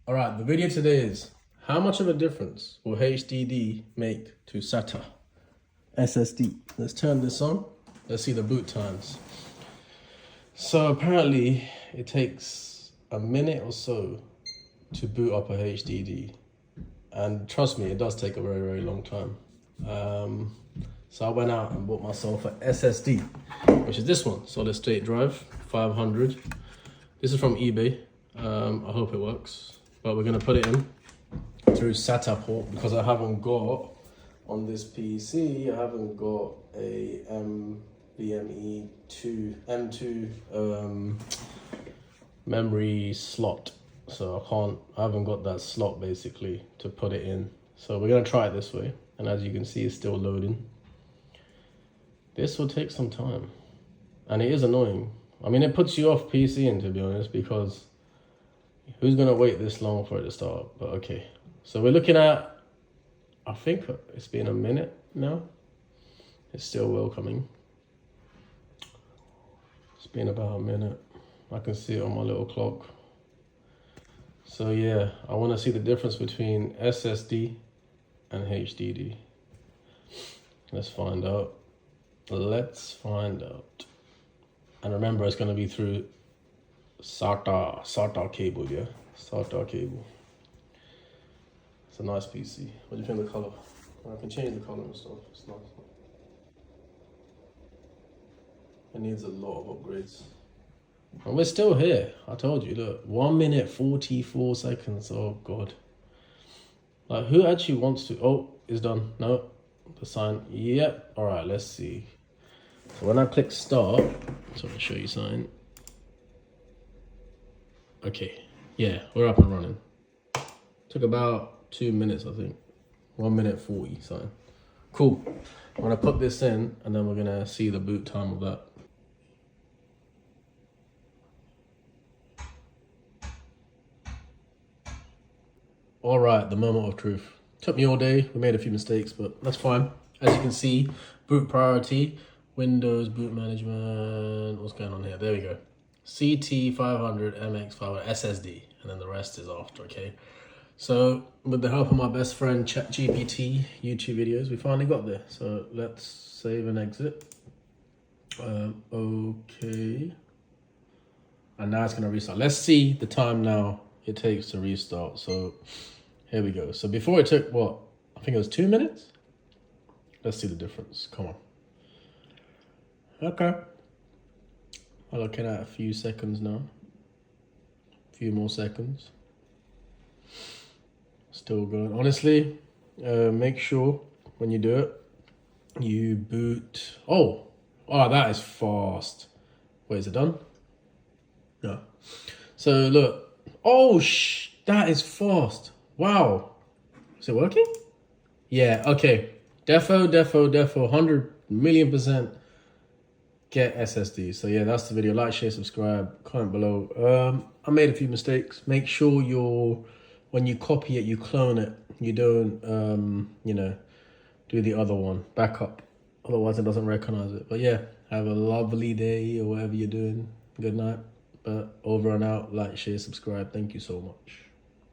All right, the video today is how much of a difference will HDD make to SATA SSD? Let's turn this on. Let's see the boot times. So apparently it takes a minute or so to boot up a HDD. And trust me, it does take a very, very long time. So I went out and bought myself an SSD, which is this one, solid state drive, 500. This is from eBay. I hope it works. But we're gonna put it in through SATA port because I haven't got, on this PC, I haven't got a NVMe M2 memory slot. So I haven't got that slot basically to put it in. So we're gonna try it this way. And as you can see, it's still loading. This will take some time. And it is annoying. I mean, it puts you off PCing, to be honest, because who's gonna wait this long for it to start? But okay. So we're looking at, I think it's been a minute now. It's still welcoming. It's been about a minute. I can see it on my little clock. So yeah, I want to see the difference between SSD and HDD. Let's find out. Let's find out. And remember, it's going to be through SATA cable, yeah? SATA cable. It's a nice PC. What do you think of the color? I can change the color and stuff. It's nice. It needs a lot of upgrades. And we're still here. I told you, look, 1 minute 44 seconds. Oh God. Like, who actually wants to? Oh, it's done. No, the sign. Yep. All right, let's see. So when I click start, so I'll show you something. Okay, yeah, we're up and running. Took about 2 minutes, I think. 1 minute 40 something. Cool. I'm gonna put this in and then we're gonna see the boot time of that. All right, the moment of truth. Took me all day. We made a few mistakes, but that's fine. As you can see, boot priority, Windows boot management. What's going on here? There we go. CT500, MX500, SSD, and then the rest is after, okay? So with the help of my best friend ChatGPT YouTube videos, we finally got there. So let's save and exit. Okay. And now it's gonna restart. Let's see the time now it takes to restart. So here we go. So before it took what? I think it was 2 minutes. Let's see the difference. Come on. Okay. I'm looking at a few seconds now. A few more seconds. Still going. Honestly, make sure when you do it, you boot. Oh, that is fast. Wait, is it done? No. So look. Oh, that is fast. Wow. Is it working? Yeah, okay. Defo, 100,000,000% get SSD. So yeah, that's the video. Like, share, subscribe, comment below. I made a few mistakes. Make sure when you copy it, you clone it. You don't, do the other one. Backup. Otherwise it doesn't recognize it. But yeah, have a lovely day or whatever you're doing. Good night. But over and out. Like, share, subscribe. Thank you so much.